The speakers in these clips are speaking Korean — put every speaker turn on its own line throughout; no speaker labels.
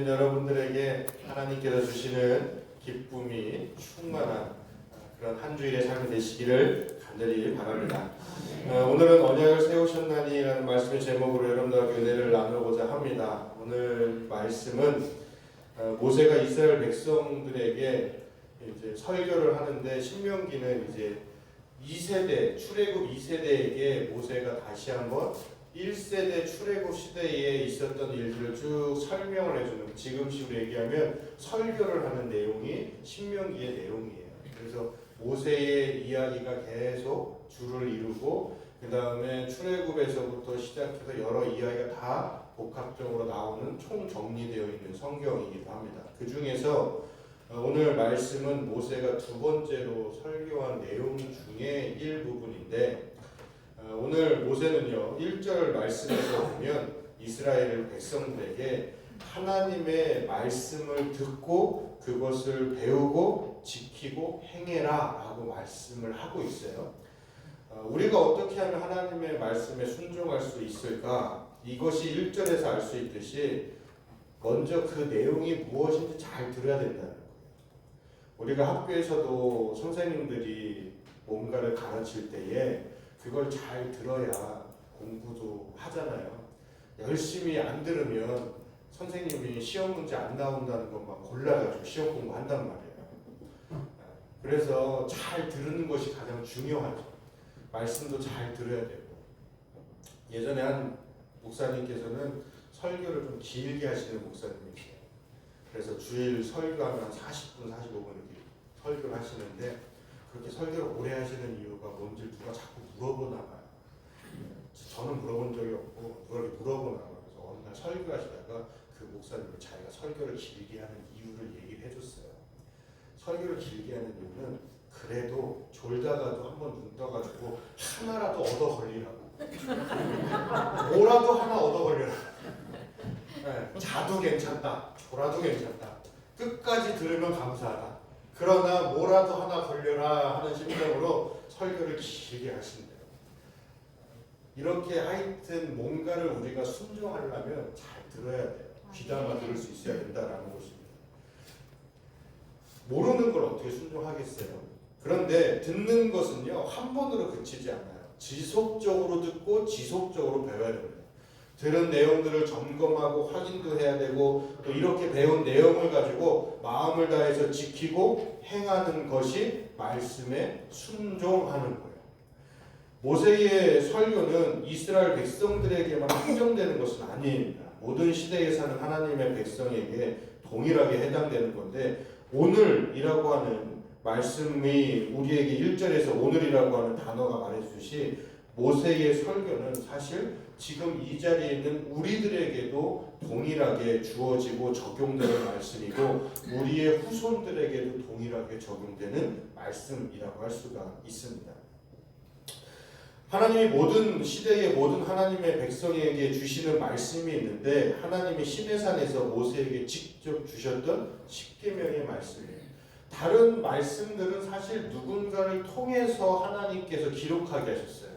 여러분들에게 하나님께서 주시는 기쁨이 충만한 그런 한 주일의 삶이 되시기를 간절히 바랍니다. 오늘은 언약을 세우셨나니라는 말씀의 제목으로 여러분들과 은혜를 나누고자 합니다. 오늘 말씀은 모세가 이스라엘 백성들에게 이제 설교를 하는데, 신명기는 이제 2세대 출애굽 2세대에게 모세가 다시 한번 1세대 출애굽 시대에 있었던 일들을 쭉 설명을 해주는, 지금식으로 얘기하면 설교를 하는 내용이 신명기의 내용이에요. 그래서 모세의 이야기가 계속 줄을 이루고, 그 다음에 출애굽에서부터 시작해서 여러 이야기가 다 복합적으로 나오는 총정리되어 있는 성경이기도 합니다. 그 중에서 오늘 말씀은 모세가 두 번째로 설교한 내용 중에 일부분인데, 오늘 모세는요 1절 말씀에서 보면 이스라엘 백성들에게 하나님의 말씀을 듣고 그것을 배우고 지키고 행해라 라고 말씀을 하고 있어요. 우리가 어떻게 하면 하나님의 말씀에 순종할 수 있을까? 이것이 1절에서 알 수 있듯이 먼저 그 내용이 무엇인지 잘 들어야 된다는 거예요. 우리가 학교에서도 선생님들이 뭔가를 가르칠 때에 그걸 잘 들어야 공부도 하잖아요. 열심히 안 들으면 선생님이 시험 문제 안 나온다는 것만 골라가지고 시험 공부한단 말이에요. 그래서 잘 들은 것이 가장 중요하죠. 말씀도 잘 들어야 되고. 예전에 한 목사님께서는 설교를 좀 길게 하시는 목사님이세요. 그래서 주일 설교하면 한 40분, 45분 이렇게 설교를 하시는데, 그렇게 설교를 오래 하시는 이유가 뭔지 누가 자꾸 물어보나 봐요. 저는 물어본 적이 없고 누가 이렇게 물어보나 봐요. 그래서 어느 날 설교하시다가 그 목사님이 자기가 설교를 길게 하는 이유를 얘기를 해줬어요. 설교를 길게 하는 이유는 그래도 졸다가도 한번 눈 떠가지고 하나라도 얻어 걸리라고. 뭐라도 하나 얻어 걸려라. 네, 자도 괜찮다, 졸아도 괜찮다, 끝까지 들으면 감사하다. 그러나 뭐라도 하나 걸려라 하는 심정으로 설교를 길게 하신대요. 이렇게 하여튼 뭔가를 우리가 순종하려면 잘 들어야 돼요. 귀담아 들을 수 있어야 된다라는 것입니다. 모르는 걸 어떻게 순종하겠어요? 그런데 듣는 것은요 한 번으로 그치지 않아요. 지속적으로 듣고 지속적으로 배워야 됩니다. 들은 내용들을 점검하고 확인도 해야 되고, 또 이렇게 배운 내용을 가지고 마음을 다해서 지키고 행하는 것이 말씀에 순종하는 거예요. 모세의 설교는 이스라엘 백성들에게만 한정되는 것은 아닙니다. 모든 시대에 사는 하나님의 백성에게 동일하게 해당되는 건데, 오늘이라고 하는 말씀이 우리에게 1절에서 오늘이라고 하는 단어가 말해주듯이 모세의 설교는 사실 지금 이 자리에 있는 우리들에게도 동일하게 주어지고 적용되는 말씀이고, 우리의 후손들에게도 동일하게 적용되는 말씀이라고 할 수가 있습니다. 하나님이 모든 시대의 모든 하나님의 백성에게 주시는 말씀이 있는데, 하나님이 시내산에서 모세에게 직접 주셨던 십계명의 말씀이에요. 다른 말씀들은 사실 누군가를 통해서 하나님께서 기록하게 하셨어요.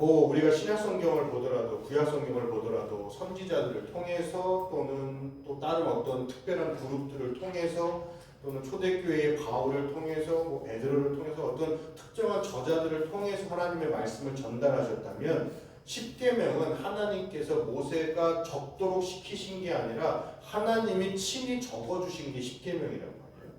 우리가 신약성경을 보더라도 구약성경을 보더라도 선지자들을 통해서, 또는 또 다른 어떤 특별한 그룹들을 통해서, 또는 초대교회의 바울을 통해서, 베드로를 통해서 어떤 특정한 저자들을 통해서 하나님의 말씀을 전달하셨다면, 십계명은 하나님께서 모세가 적도록 시키신 게 아니라 하나님이 친히 적어주신 게 십계명이란 말이에요.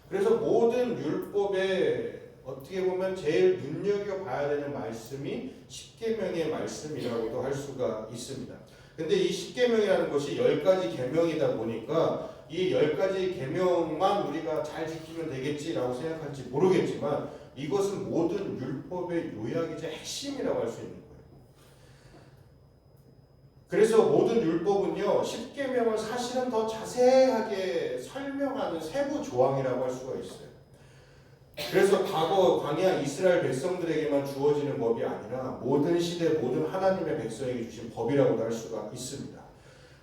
그래서 모든 율법에 어떻게 보면 제일 눈여겨봐야 되는 말씀이 십계명의 말씀이라고도 할 수가 있습니다. 근데 이 십계명이라는 것이 10가지 계명이다 보니까 이 10가지 계명만 우리가 잘 지키면 되겠지라고 생각할지 모르겠지만, 이것은 모든 율법의 요약이자 핵심이라고 할 수 있는 거예요. 그래서 모든 율법은요 십계명을 사실은 더 자세하게 설명하는 세부 조항이라고 할 수가 있어요. 그래서 과거 광야 이스라엘 백성들에게만 주어지는 법이 아니라 모든 시대 모든 하나님의 백성에게 주신 법이라고도 할 수가 있습니다.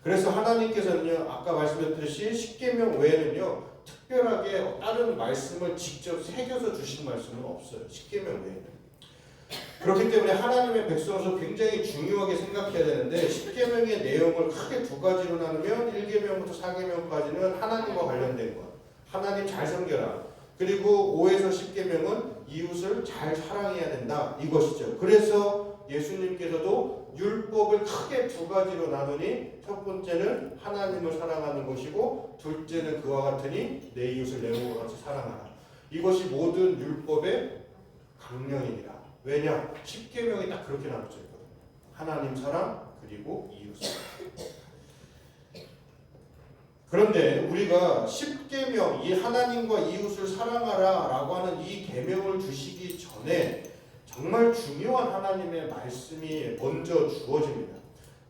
그래서 하나님께서는요 아까 말씀드렸듯이 십계명 외에는요 특별하게 다른 말씀을 직접 새겨서 주신 말씀은 없어요. 십계명 외에는. 그렇기 때문에 하나님의 백성으로서 굉장히 중요하게 생각해야 되는데, 10계명의 내용을 크게 두 가지로 나누면 1계명부터 4계명까지는 하나님과 관련된 것, 하나님 잘 섬겨라. 그리고 5에서 10계명은 이웃을 잘 사랑해야 된다, 이것이죠. 그래서 예수님께서도 율법을 크게 두 가지로 나누니, 첫 번째는 하나님을 사랑하는 것이고, 둘째는 그와 같으니 내 이웃을 내 몸과 같이 사랑하라. 이것이 모든 율법의 강령이니라. 왜냐? 10계명이 딱 그렇게 나눠져 있거든요. 하나님 사랑, 그리고 이웃 사랑. 그런데 우리가 10계명, 이 하나님과 이웃을 사랑하라 라고 하는 이 계명을 주시기 전에 정말 중요한 하나님의 말씀이 먼저 주어집니다.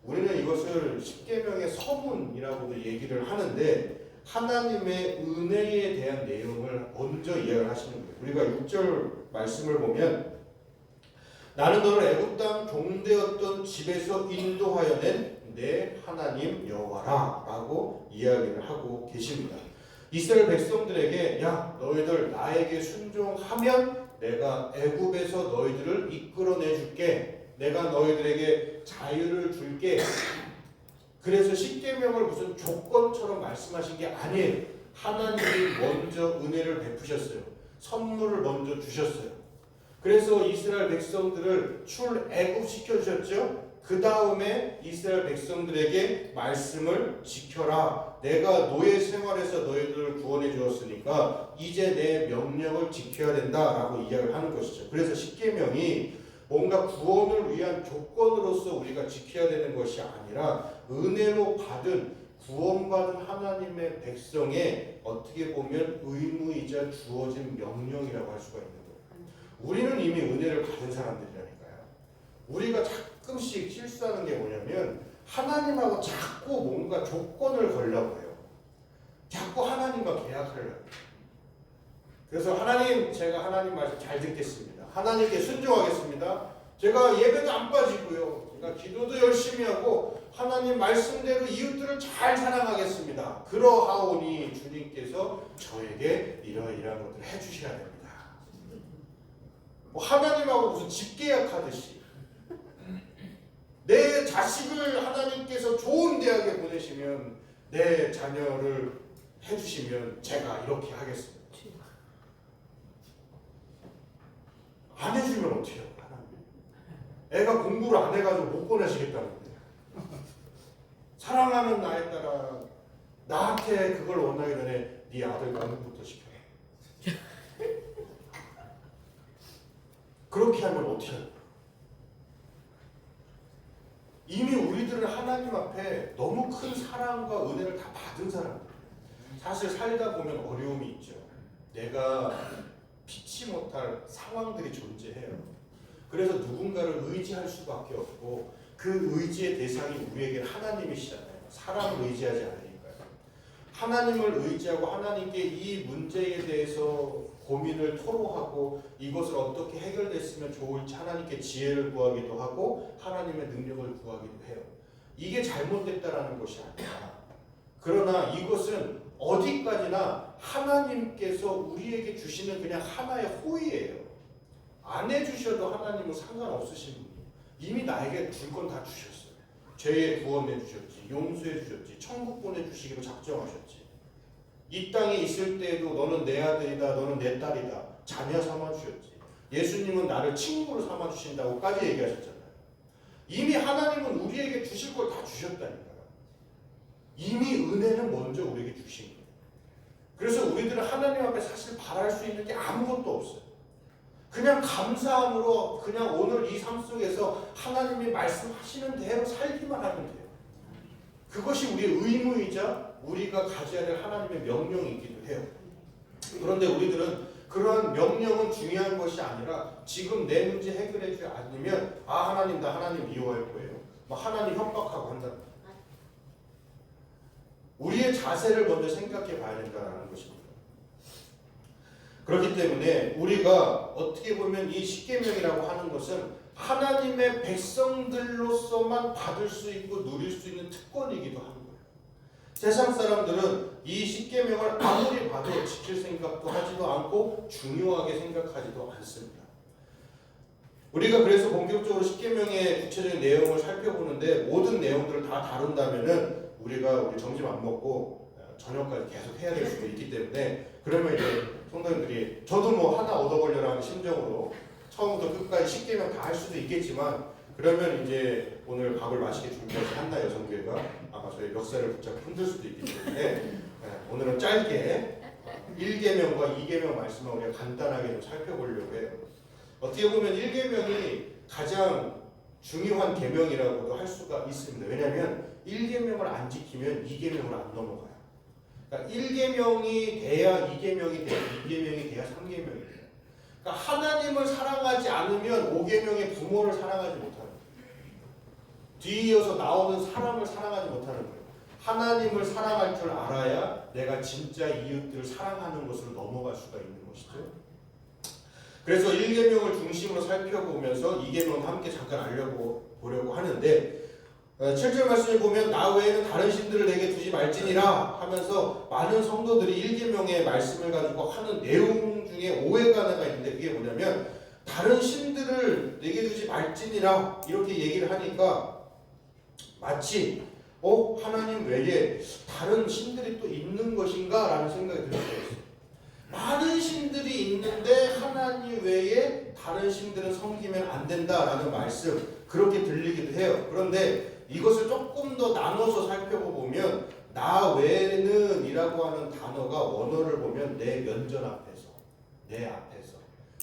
우리는 이것을 10계명의 서문이라고도 얘기를 하는데, 하나님의 은혜에 대한 내용을 먼저 이야기를 하시는 거예요. 우리가 6절 말씀을 보면, 나는 너를 애굽 땅 종되었던 집에서 인도하여 낸 내 하나님 여호와라 라고 이야기를 하고 계십니다. 이스라엘 백성들에게, 야, 너희들 나에게 순종하면 내가 애굽에서 너희들을 이끌어내 줄게. 내가 너희들에게 자유를 줄게. 그래서 10계명을 무슨 조건처럼 말씀하신 게 아니에요. 하나님이 먼저 은혜를 베푸셨어요. 선물을 먼저 주셨어요. 그래서 이스라엘 백성들을 출애굽시켜 주셨죠. 그 다음에 이스라엘 백성들에게 말씀을 지켜라. 내가 노예 생활에서 너희들을 구원해 주었으니까 이제 내 명령을 지켜야 된다라고 이야기를 하는 것이죠. 그래서 10계명이 뭔가 구원을 위한 조건으로서 우리가 지켜야 되는 것이 아니라, 은혜로 받은, 구원받은 하나님의 백성의 어떻게 보면 의무이자 주어진 명령이라고 할 수가 있는 거예요. 우리는 이미 은혜를 받은 사람들이라니까요. 우리가 가끔씩 실수하는 게 뭐냐면, 하나님하고 자꾸 뭔가 조건을 걸려고 해요. 자꾸 하나님과 계약하려고. 그래서 하나님, 제가 하나님 말씀 잘 듣겠습니다. 하나님께 순종하겠습니다. 제가 예배도 안 빠지고요. 제가 기도도 열심히 하고 하나님 말씀대로 이웃들을 잘 사랑하겠습니다. 그러하오니 주님께서 저에게 이러이러한 것들을 해주셔야 됩니다. 뭐 하나님하고 무슨 집계약하듯이 내 자식을 하나님께서 좋은 대학에 보내시면, 내 자녀를 해주시면 제가 이렇게 하겠습니다. 안 해주면 어떻게 해요? 애가 공부를 안 해가지고 못 보내시겠다는데, 사랑하는 나에 따라 나한테 그걸 원하기 전에 네 아들 공부부터 시켜라. 그렇게 하면 어떻게 해요? 이미 우리들은 하나님 앞에 너무 큰 사랑과 은혜를 다 받은 사람들. 사실 살다 보면 어려움이 있죠. 내가 피치 못할 상황들이 존재해요. 그래서 누군가를 의지할 수밖에 없고, 그 의지의 대상이 우리에게 하나님이시잖아요. 사람을 의지하지 않으니까요. 하나님을 의지하고 하나님께 이 문제에 대해서 고민을 토로하고 이것을 어떻게 해결됐으면 좋을지 하나님께 지혜를 구하기도 하고 하나님의 능력을 구하기도 해요. 이게 잘못됐다라는 것이 아니라, 그러나 이것은 어디까지나 하나님께서 우리에게 주시는 그냥 하나의 호의예요. 안 해주셔도 하나님은 상관없으신 분이에요. 이미 나에게 줄 건 다 주셨어요. 죄의 구원해 주셨지, 용서해 주셨지, 천국 보내주시기로 작정하셨지. 이 땅에 있을 때에도 너는 내 아들이다, 너는 내 딸이다, 자녀 삼아주셨지. 예수님은 나를 친구로 삼아주신다고까지 얘기하셨잖아요. 이미 하나님은 우리에게 주실 걸 다 주셨다니까요. 이미 은혜는 먼저 우리에게 주신 거예요. 그래서 우리들은 하나님 앞에 사실 바랄 수 있는 게 아무것도 없어요. 그냥 감사함으로 그냥 오늘 이 삶 속에서 하나님이 말씀하시는 대로 살기만 하면 돼요. 그것이 우리의 의무이자 우리가 가져야 될 하나님의 명령이기도 해요. 그런데 우리들은 그러한 명령은 중요한 것이 아니라, 지금 내 문제 해결해 주지 않으면 하나님, 나 하나님 미워할 거예요. 하나님 협박하고 한다. 우리의 자세를 먼저 생각해 봐야 된다는 것입니다. 그렇기 때문에 우리가 어떻게 보면 이 10계명이라고 하는 것은 하나님의 백성들로서만 받을 수 있고 누릴 수 있는 특권이기도 하는 거예요. 세상 사람들은 이 10계명을 아무리 봐도 지킬 생각도 하지도 않고 중요하게 생각하지도 않습니다. 우리가 그래서 본격적으로 십계명의 구체적인 내용을 살펴보는데 모든 내용들을 다 다룬다면은 우리가 우리 점심 안 먹고 저녁까지 계속 해야 될 수도 있기 때문에 그러면 이제 성도님들이 저도 뭐 하나 얻어걸려라는 심정으로 처음부터 끝까지 십계명 다 할 수도 있겠지만 그러면 이제 오늘 밥을 맛있게 준비해서 한나 여성교회가 아마 저희 멱살을 붙잡고 흔들 수도 있기 때문에 오늘은 짧게 1계명과 2계명 말씀을 우리가 간단하게 좀 살펴보려고 해요. 어떻게 보면 1계명이 가장 중요한 계명이라고도 할 수가 있습니다. 왜냐하면 1계명을 안 지키면 2계명을 안 넘어가요. 그러니까 1계명이 돼야 2계명이 돼야 2계명이 돼야 3계명이 돼요. 그러니까 하나님을 사랑하지 않으면 5계명의 부모를 사랑하지 못하는 거예요. 뒤이어서 나오는 사람을 사랑하지 못하는 거예요. 하나님을 사랑할 줄 알아야 내가 진짜 이웃들을 사랑하는 것으로 넘어갈 수가 있는 것이죠. 그래서 1계명을 중심으로 살펴보면서 2계명을 함께 잠깐 알려보려고 하는데 7절 말씀을 보면 나 외에는 다른 신들을 내게 두지 말지니라 하면서 많은 성도들이 1계명의 말씀을 가지고 하는 내용 중에 오해가 하나가 있는데 그게 뭐냐면 다른 신들을 내게 두지 말지니라 이렇게 얘기를 하니까 마치 하나님 외에 다른 신들이 또 있는 것인가 라는 생각이 들 수가 있어요. 많은 신들이 있는데 하나님 외에 다른 신들은 섬기면 안 된다라는 말씀 그렇게 들리기도 해요. 그런데 이것을 조금 더 나눠서 살펴보면 나 외에는 이라고 하는 단어가 원어를 보면 내 면전 앞에서 내 앞에서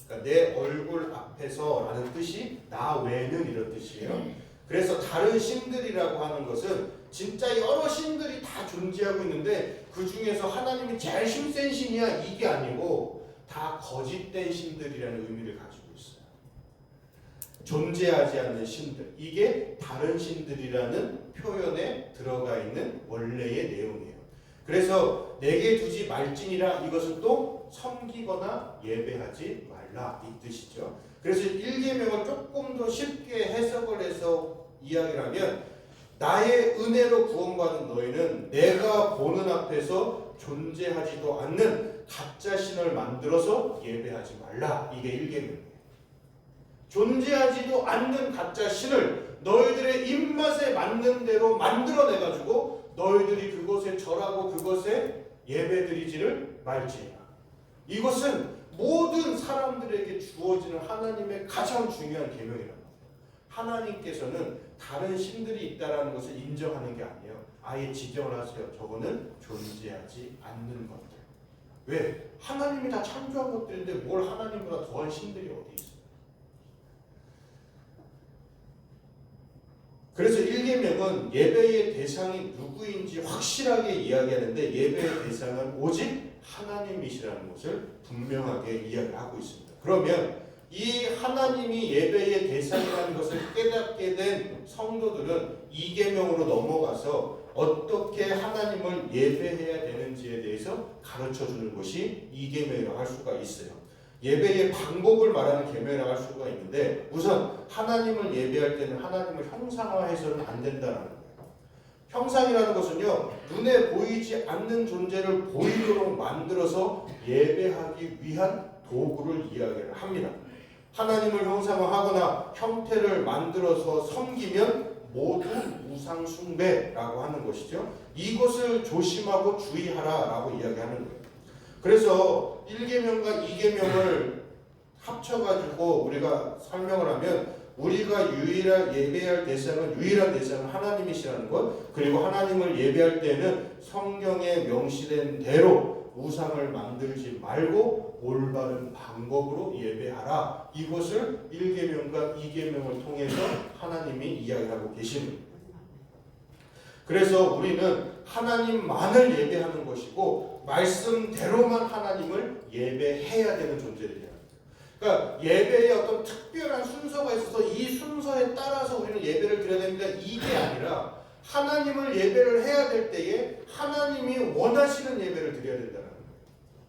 그러니까 내 얼굴 앞에서 라는 뜻이 나 외에는 이런 뜻이에요. 그래서 다른 신들이라고 하는 것은 진짜 여러 신들이 다 존재하고 있는데 그 중에서 하나님이 제일 힘센 신이야 이게 아니고 다 거짓된 신들이라는 의미를 가지고 있어요. 존재하지 않는 신들 이게 다른 신들이라는 표현에 들어가 있는 원래의 내용이에요. 그래서 내게 두지 말지니라 이것은 또 섬기거나 예배하지 말라 이 뜻이죠. 그래서 1계명을 조금 더 쉽게 해석을 해서 이야기를 하면 나의 은혜로 구원받은 너희는 내가 보는 앞에서 존재하지도 않는 가짜 신을 만들어서 예배하지 말라. 이게 1계명이에요. 존재하지도 않는 가짜 신을 너희들의 입맛에 맞는 대로 만들어내가지고 너희들이 그것에 절하고 그것에 예배드리지를 말지니라. 이것은 모든 사람들에게 주어지는 하나님의 가장 중요한 계명이라는 거예요. 하나님께서는 다른 신들이 있다는 것을 인정하는 게 아니에요. 아예 지정을 하세요. 저거는 존재하지 않는 것들. 왜? 하나님이 다 창조한 것들인데 뭘 하나님보다 더한 신들이 어디 있어요? 그래서 1계명은 예배의 대상이 누구인지 확실하게 이야기하는데 예배의 대상은 오직 하나님이시라는 것을 분명하게 이야기하고 있습니다. 그러면 이 하나님이 예배의 대상이라는 것을 깨닫게 된 성도들은 2계명으로 넘어가서 어떻게 하나님을 예배해야 되는지에 대해서 가르쳐주는 것이 2계명이라고 할 수가 있어요. 예배의 방법을 말하는 계명이라고 할 수가 있는데 우선 하나님을 예배할 때는 하나님을 형상화해서는 안 된다는 거예요. 형상이라는 것은요 눈에 보이지 않는 존재를 보이도록 만들어서 예배하기 위한 도구를 이야기를 합니다. 하나님을 형상화하거나 형태를 만들어서 섬기면 모두 우상 숭배라고 하는 것이죠. 이것을 조심하고 주의하라라고 이야기하는 거예요. 그래서 1계명과 2계명을 합쳐가지고 우리가 설명을 하면 우리가 유일한 예배할 대상은 유일한 대상은 하나님이시라는 것 그리고 하나님을 예배할 때는 성경에 명시된 대로 우상을 만들지 말고 올바른 방법으로 예배하라. 이것을 1계명과 2계명을 통해서 하나님이 이야기하고 계십니다. 그래서 우리는 하나님만을 예배하는 것이고 말씀대로만 하나님을 예배해야 되는 존재들이야. 그러니까 예배에 어떤 특별한 순서가 있어서 이 순서에 따라서 우리는 예배를 드려야 됩니다. 이게 아니라 하나님을 예배를 해야 될 때에 하나님이 원하시는 예배를 드려야 된다는 거예요.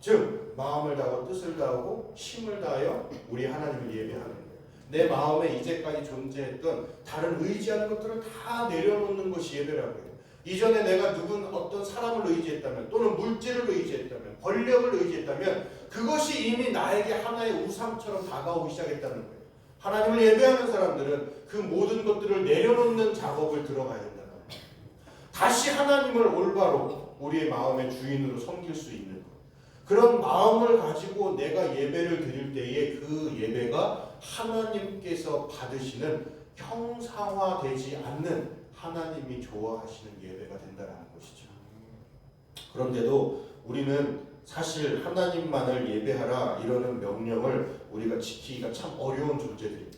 즉 마음을 다하고 뜻을 다하고 힘을 다하여 우리 하나님을 예배하는 거예요. 내 마음에 이제까지 존재했던 다른 의지하는 것들을 다 내려놓는 것이 예배라고 해요. 이전에 내가 어떤 사람을 의지했다면 또는 물질을 의지했다면 권력을 의지했다면 그것이 이미 나에게 하나의 우상처럼 다가오기 시작했다는 거예요. 하나님을 예배하는 사람들은 그 모든 것들을 내려놓는 작업을 들어가야 된다는 거예요. 다시 하나님을 올바로 우리의 마음의 주인으로 섬길 수 있는 것. 그런 마음을 가지고 내가 예배를 드릴 때에 그 예배가 하나님께서 받으시는 형상화되지 않는 하나님이 좋아하시는 예배가 된다는 것이죠. 그런데도 우리는 사실 하나님만을 예배하라 이러는 명령을 우리가 지키기가 참 어려운 존재들입니다.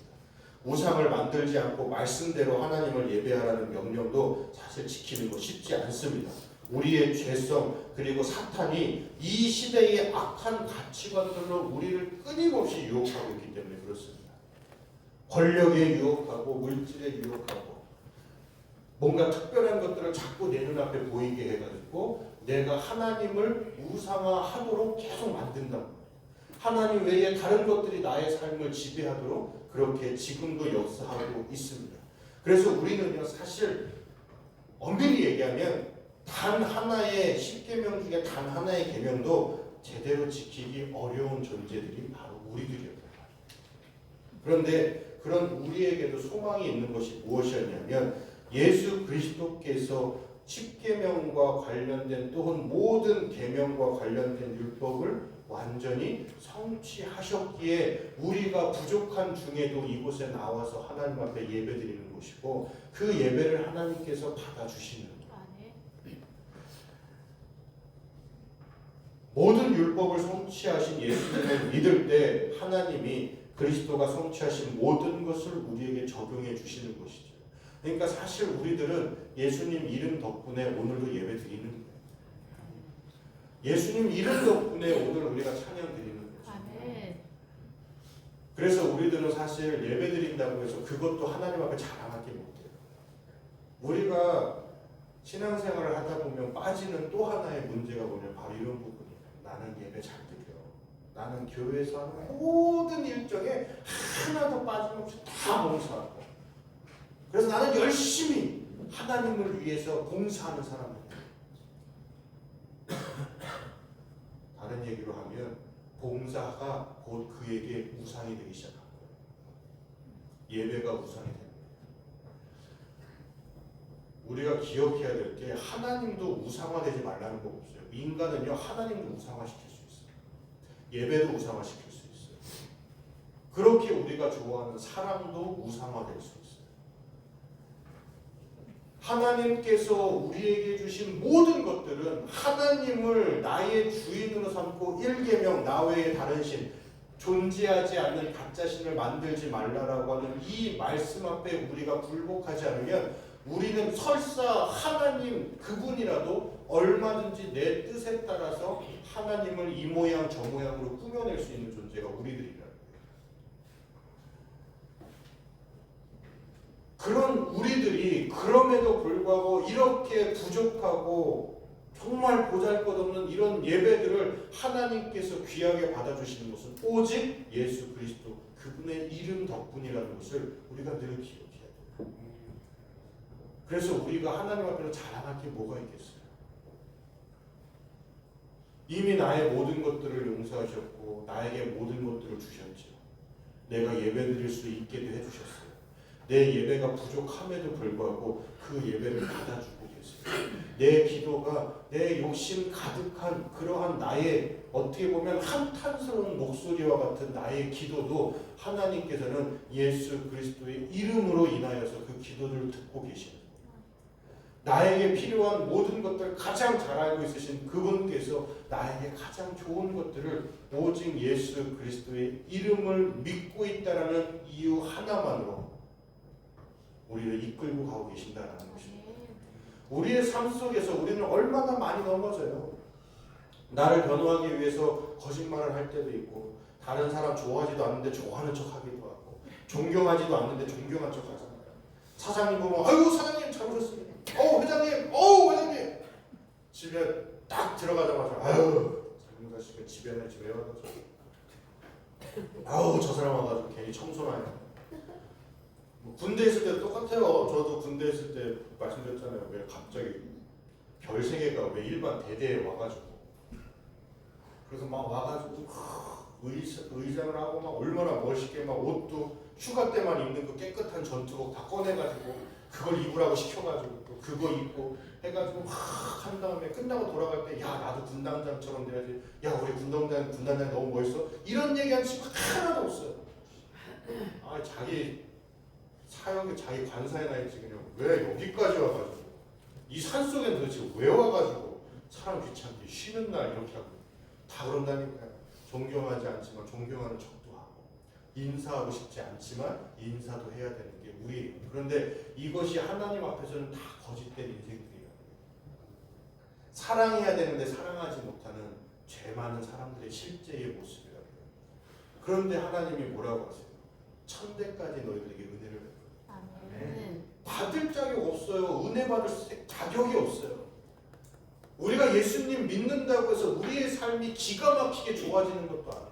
우상을 만들지 않고 말씀대로 하나님을 예배하라는 명령도 사실 지키는 거 쉽지 않습니다. 우리의 죄성 그리고 사탄이 이 시대의 악한 가치관들로 우리를 끊임없이 유혹하고 있기 때문에 그렇습니다. 권력에 유혹하고 물질에 유혹하고 뭔가 특별한 것들을 자꾸 내 눈앞에 보이게 해가지고 내가 하나님을 우상화하도록 계속 만든다고. 하나님 외에 다른 것들이 나의 삶을 지배하도록 그렇게 지금도 역사하고 있습니다. 그래서 우리는요 사실 엄밀히 얘기하면 단 하나의 10계명 중에 단 하나의 계명도 제대로 지키기 어려운 존재들이 바로 우리들이었다. 그런데 그런 우리에게도 소망이 있는 것이 무엇이었냐면 예수 그리스도께서 10계명과 관련된 또한 모든 계명과 관련된 율법을 완전히 성취하셨기에 우리가 부족한 중에도 이곳에 나와서 하나님 앞에 예배드리는 것이고 그 예배를 하나님께서 받아주시는 거예요. 모든 율법을 성취하신 예수님을 믿을 때 하나님이 그리스도가 성취하신 모든 것을 우리에게 적용해 주시는 것이죠. 그러니까 사실 우리들은 예수님 이름 덕분에 오늘도 예배 드리는 거예요. 예수님 이름 덕분에 오늘 우리가 찬양 드리는 거죠. 그래서 우리들은 사실 예배 드린다고 해서 그것도 하나님 앞에 자랑하기 못해요. 우리가 신앙생활을 하다 보면 빠지는 또 하나의 문제가 뭐냐면 바로 이런 부분이에요. 나는 예배 잘 드려. 나는 교회에서 하는 모든 일정에 하나도 빠짐없이 다 봉사하고 그래서 나는 열심히 하나님을 위해서 봉사하는 사람입니다. 다른 얘기로 하면 봉사가 곧 그에게 우상이 되기 시작한 거예요. 예배가 우상이 됩니다. 우리가 기억해야 될 게 하나님도 우상화되지 말라는 거 없어요. 인간은요 하나님도 우상화시킬 수 있어요. 예배도 우상화시킬 수 있어요. 그렇게 우리가 좋아하는 사랑도 우상화될 수 있어요. 하나님께서 우리에게 주신 모든 것들은 하나님을 나의 주인으로 삼고 1계명 나 외에 다른 신 존재하지 않는 가짜 신을 만들지 말라라고 하는 이 말씀 앞에 우리가 굴복하지 않으면 우리는 설사 하나님 그분이라도 얼마든지 내 뜻에 따라서 하나님을 이 모양 저 모양으로 꾸며낼 수 있는 존재가 우리들이라는 거예요. 그런 우리들이 그럼에도 불구하고 이렇게 부족하고 정말 보잘것없는 이런 예배들을 하나님께서 귀하게 받아주시는 것은 오직 예수 그리스도 그분의 이름 덕분이라는 것을 우리가 늘 기억해야 돼요. 그래서 우리가 하나님 앞에서 자랑할 게 뭐가 있겠어요? 이미 나의 모든 것들을 용서하셨고 나에게 모든 것들을 주셨죠. 내가 예배드릴 수 있게도 해주셨어요. 내 예배가 부족함에도 불구하고 그 예배를 받아주고 계세요. 내 기도가 내 욕심 가득한 그러한 나의 어떻게 보면 한탄스러운 목소리와 같은 나의 기도도 하나님께서는 예수 그리스도의 이름으로 인하여서 그 기도를 듣고 계십니다. 나에게 필요한 모든 것들을 가장 잘 알고 있으신 그분께서 나에게 가장 좋은 것들을 오직 예수 그리스도의 이름을 믿고 있다는 이유 하나만으로 우리를 이끌고 가고 계신다는 것입니다. 우리의 삶 속에서 우리는 얼마나 많이 넘어져요. 나를 변호하기 위해서 거짓말을 할 때도 있고 다른 사람 좋아하지도 않는데 좋아하는 척 하기도 하고 존경하지도 않는데 존경한 척 하잖아요. 사장님 보면 아이고 사장님 잘 오셨습니다. 회장님 회장님 집에 딱 들어가자마자 아유 젊은 자식은 집에는 집에 와가지고 저 사람 와가지고 괜히 청소나요. 군대 있을 때도 똑같아요. 저도 군대 있을 때 말씀드렸잖아요. 왜 갑자기 별 3개가 왜 일반 대대에 와가지고 그래서 막 와가지고 의장을 하고 막 얼마나 멋있게 막 옷도 휴가 때만 입는 그 깨끗한 전투복 다 꺼내가지고 그걸 입으라고 시켜가지고 또 그거 입고 해가지고 막 한 다음에 끝나고 돌아갈 때 야 나도 군단장처럼 돼야지, 야 우리 군단장 너무 멋있어, 이런 얘기하는 친구가 하나도 없어요. 아 자기 사역에 자기 관사에 나 있지 그냥 왜 여기까지 와가지고 이 산속에 도대체 왜 와가지고 사람 귀찮게 쉬는 날 이렇게 하고 다 그런다니까요. 존경하지 않지만 존경하는 척도 하고 인사하고 싶지 않지만 인사도 해야 되는 게 우리예요. 그런데 이것이 하나님 앞에서는 다 거짓된 인생들이에요. 사랑해야 되는데 사랑하지 못하는 죄 많은 사람들의 실제의 모습이라고요. 그런데 하나님이 뭐라고 하세요? 천대까지 너희들에게 은혜를 베풀어. 받을 자격 없어요. 은혜 받을 자격이 없어요. 우리가 예수님 믿는다고 해서 우리의 삶이 기가 막히게 좋아지는 것도 아니에요.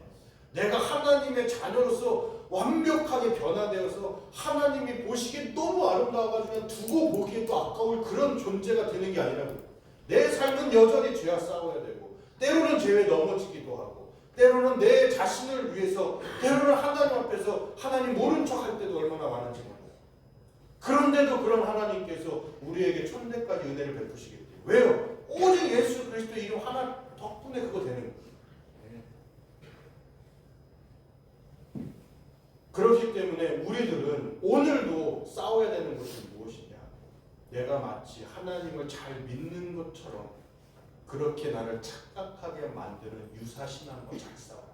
내가 하나님의 자녀로서 완벽하게 변화되어서 하나님이 보시기에 너무 아름다워가지고 그냥 두고 보기에도 아까울 그런 존재가 되는 게 아니라고요. 내 삶은 여전히 죄와 싸워야 되고 때로는 죄에 넘어지기도 하고 때로는 내 자신을 위해서 때로는 하나님 앞에서 하나님 모른 척 할 때도 얼마나 많은지 몰라요. 그런데도 그런 하나님께서 우리에게 천대까지 은혜를 베푸시겠대요. 왜요? 오직 예수 그리스도 이름 하나 덕분에 그거 되는 거예요. 그렇기 때문에 우리들은 오늘도 싸워야 되는 것이 무엇이냐? 내가 마치 하나님을 잘 믿는 것처럼 그렇게 나를 착각하게 만드는 유사신앙과 잘 싸워요.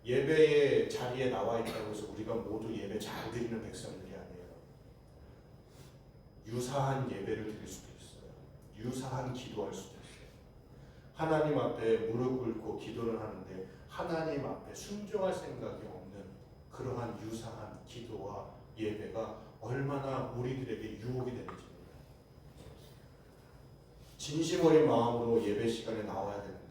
예배의 자리에 나와 있다고 해서 우리가 모두 예배 잘 드리는 백성들이 아니에요. 유사한 예배를 드릴 수도 있어요. 유사한 기도할 수도 있어요. 하나님 앞에 무릎 꿇고 기도를 하는데 하나님 앞에 순종할 생각이 없는 그러한 유사한 기도와 예배가 얼마나 우리들에게 유혹이 되는지. 진심 어린 마음으로 예배 시간에 나와야 되는데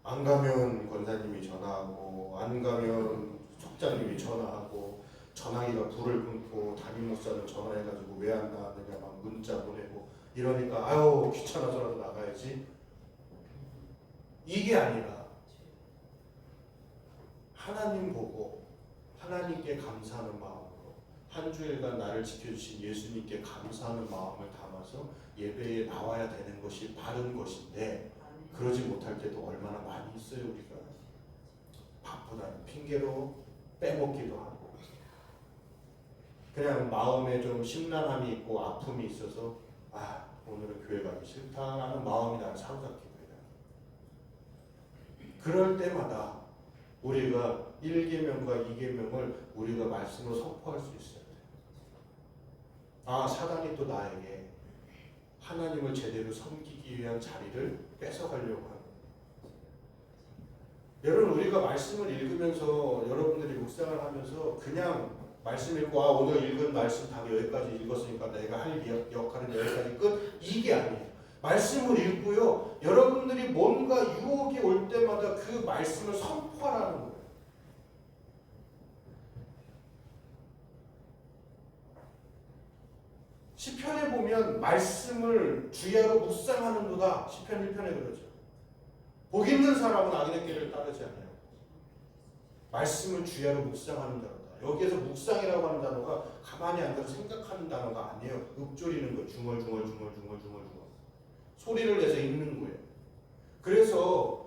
안 가면 권사님이 전화하고 안 가면 속장님이 전화하고 전화기가 불을 끊고 담임 목사는 전화해가지고 왜 안 나왔느냐 막 문자 보내고 이러니까 아유 귀찮아서라도 나가야지. 이게 아니라 하나님 보고 하나님께 감사하는 마음으로 한 주일간 나를 지켜주신 예수님께 감사하는 마음을 담아서 예배에 나와야 되는 것이 바른 것인데 그러지 못할 때도 얼마나 많이 있어요. 우리가 바쁘다는 핑계로 빼먹기도 하고 그냥 마음에 좀 심란함이 있고 아픔이 있어서 아 오늘은 교회 가기 싫다라는 마음이 나를 사로잡기도 해요. 그럴 때마다 우리가 1계명과 2계명을 우리가 말씀으로 선포할 수 있어야 돼요. 아 사단이 또 나에게 하나님을 제대로 섬기기 위한 자리를 뺏어가려고 하는 거예요. 여러분 우리가 말씀을 읽으면서 여러분들이 묵상을 하면서 그냥 말씀 읽고 아 오늘 읽은 말씀 다 여기까지 읽었으니까 내가 할 역할은 여기까지 끝, 이게 아니에요. 말씀을 읽고요 여러분들이 뭔가 유혹이 올 때마다 그 말씀을 선포하라는 거예요. 시편에 보면 말씀을 주야로 묵상하는도다. 시편 1편에 그러죠. 복 있는 사람은 악인의 길을 따르지 않아요. 말씀을 주야로 묵상하는 자로다. 여기에서 묵상이라고 하는 단어가 가만히 앉아서 생각하는 단어가 아니에요. 읊조리는 거예요. 중얼중얼 소리를 내서 읽는 거예요. 그래서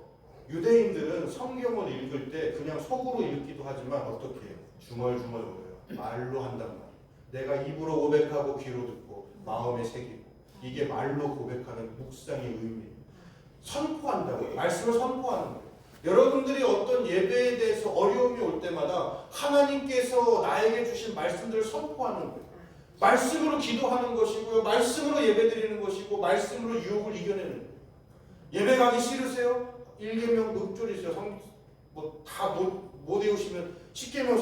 유대인들은 성경을 읽을 때 그냥 속으로 읽기도 하지만 어떻게 해요? 중얼중얼거려요. 말로 한단 말이에요. 내가 입으로 고백하고 귀로 듣고 마음에 새기고 이게 말로 고백하는 묵상의 의미예요. 선포한다고요. 말씀을 선포하는 거예요. 여러분들이 어떤 예배에 대해서 어려움이 올 때마다 하나님께서 나에게 주신 말씀들을 선포하는 거예요. 말씀으로 기도하는 것이고요. 말씀으로 예배드리는 것이고 말씀으로 유혹을 이겨내는 거예요. 예배 가기 싫으세요? 1계명 읊조리세요. 다 못 외우시면 10계명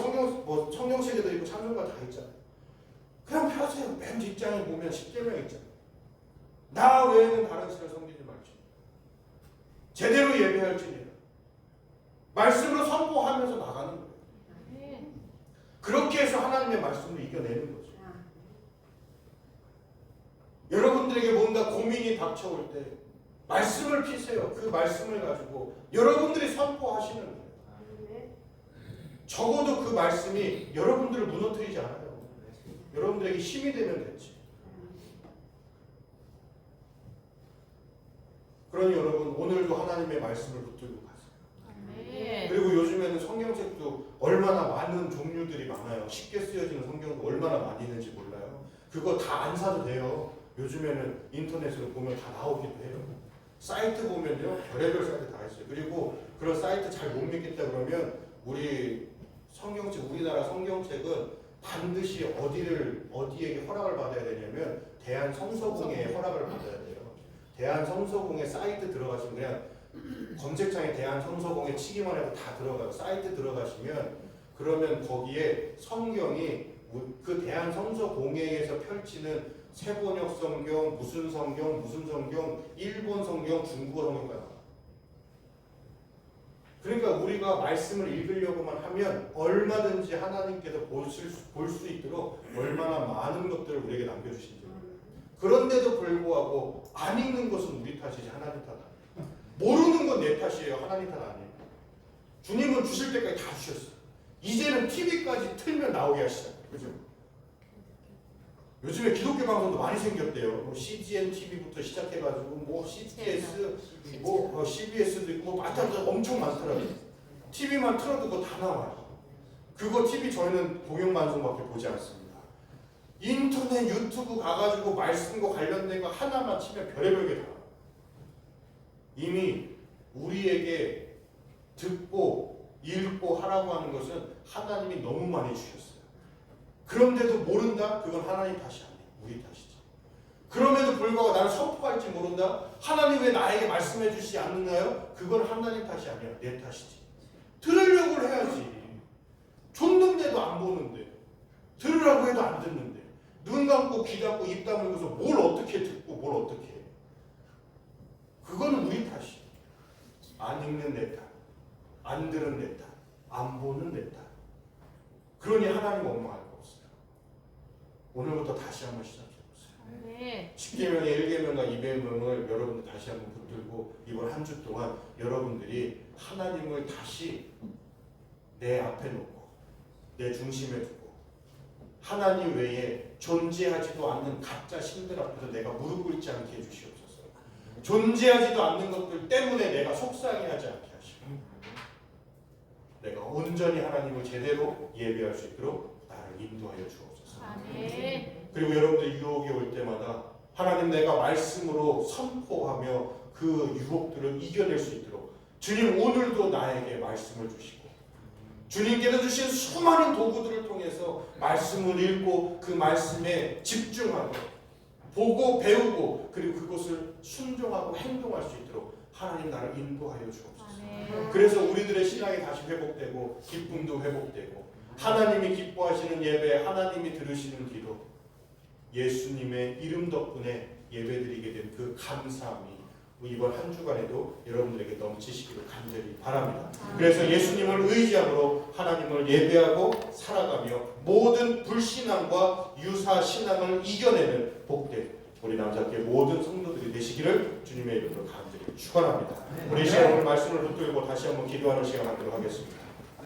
성경책에도 있고 찬송가 다 있잖아요. 그냥 펴세요. 맨 뒷장에 보면 10계명 있잖아요. 나 외에는 다른 신을 섬기지 말지. 제대로 예배할지니라. 말씀으로 선포하면서 나가는 거예요. 그렇게 해서 하나님의 말씀을 이겨내는 거죠. 여러분들에게 뭔가 고민이 닥쳐올 때 말씀을 피세요. 그 말씀을 가지고 여러분들이 선포하시는 거예요. 적어도 그 말씀이 여러분들을 무너뜨리지 않아요. 여러분들에게 힘이 되면 됐지. 그러니 여러분 오늘도 하나님의 말씀을 붙들고 가세요. 그리고 요즘에는 성경책도 얼마나 많은 종류들이 많아요. 쉽게 쓰여지는 성경도 얼마나 많이 있는지 몰라요. 그거 다 안 사도 돼요. 요즘에는 인터넷으로 보면 다 나오기도 해요. 사이트 보면요 별의별 사이트 다 있어요. 그리고 그런 사이트 잘 못 믿겠다 그러면 우리 성경책, 우리나라 성경책은 반드시 어디에게 허락을 받아야 되냐면 대한성서공회에 허락을 받아야 돼요. 대한성서공회 사이트 들어가시면 그냥 검색창에 대한성서공회 치기만 해도 다 들어가요. 사이트 들어가시면 그러면 거기에 성경이 그 대한성서공회에서 펼치는 세번역 성경, 무슨 성경, 일본 성경, 중국어 성경까지 나와요. 그러니까 우리가 말씀을 읽으려고만 하면 얼마든지 하나님께서 볼 수 있도록 얼마나 많은 것들을 우리에게 남겨주신지. 그런데도 불구하고 안 읽는 것은 우리 탓이지 하나님 탓 아니에요. 모르는 건 내 탓이에요. 하나님 탓 아니에요. 주님은 주실 때까지 다 주셨어요. 이제는 TV까지 틀면 나오게 하시잖아요. 그죠? 요즘에 기독교 방송도 많이 생겼대요. 뭐 CGN TV부터 시작해가지고 뭐 CTS, 뭐 CBS도 있고 뭐 마찬가지로 엄청 많더라고요. TV만 틀어도 그거 다 나와요. 그거 TV 저희는 동영방송밖에 보지 않습니다. 인터넷 유튜브 가가지고 말씀과 관련된 거 하나만 치면 별의별 게 다 나와요. 이미 우리에게 듣고 읽고 하라고 하는 것은 하나님이 너무 많이 주셨어요. 그런데도 모른다? 그건 하나님 탓이 아니에요. 우리 탓이죠. 그럼에도 불구하고 나는 선포할지 모른다? 하나님 왜 나에게 말씀해 주시지 않는가요? 그건 하나님 탓이 아니야. 내 탓이지. 들으려고 해야지. 줬는데도 안 보는데. 들으라고 해도 안 듣는데. 눈 감고 귀 닫고 입 다물고서 뭘 어떻게 듣고 뭘 어떻게 해. 그거는 우리 탓이야. 안 읽는 내 탓. 안 들은 내 탓. 안 보는 내 탓. 그러니 하나님 원망할 거 없어요. 오늘부터 다시 한번 시작해보세요.
네.
10계명의 1계명과 2계명을 여러분들 다시 한번 붙들고 이번 한 주 동안 여러분들이 하나님을 다시 내 앞에 놓고 내 중심에 두고 하나님 외에 존재하지도 않는 가짜 신들 앞에서 내가 무릎 꿇지 않게 해주시옵소서. 존재하지도 않는 것들 때문에 내가 속상해하지 않게 하시고 내가 온전히 하나님을 제대로 예배할 수 있도록 나를 인도하여 주옵소서.
아멘.
그리고 여러분들 유혹이 올 때마다 하나님 내가 말씀으로 선포하며 그 유혹들을 이겨낼 수 있도록 주님 오늘도 나에게 말씀을 주시고 주님께서 주신 수많은 도구들을 통해서 말씀을 읽고 그 말씀에 집중하고 보고 배우고 그리고 그것을 순종하고 행동할 수 있도록 하나님 나를 인도하여 주옵소서. 그래서 우리들의 신앙이 다시 회복되고 기쁨도 회복되고 하나님이 기뻐하시는 예배, 하나님이 들으시는 기도, 예수님의 이름 덕분에 예배드리게 된 그 감사함이 이번 한 주간에도 여러분들에게 넘치시기를 간절히 바랍니다. 그래서 예수님을 의지함으로 하나님을 예배하고 살아가며 모든 불신앙과 유사신앙을 이겨내는 복된 우리 남자께 모든 성도들이 되시기를 주님의 이름으로 간절히 축원합니다. 우리 시간 오늘 말씀을 붙들고 다시 한번 기도하는 시간 갖도록 하겠습니다.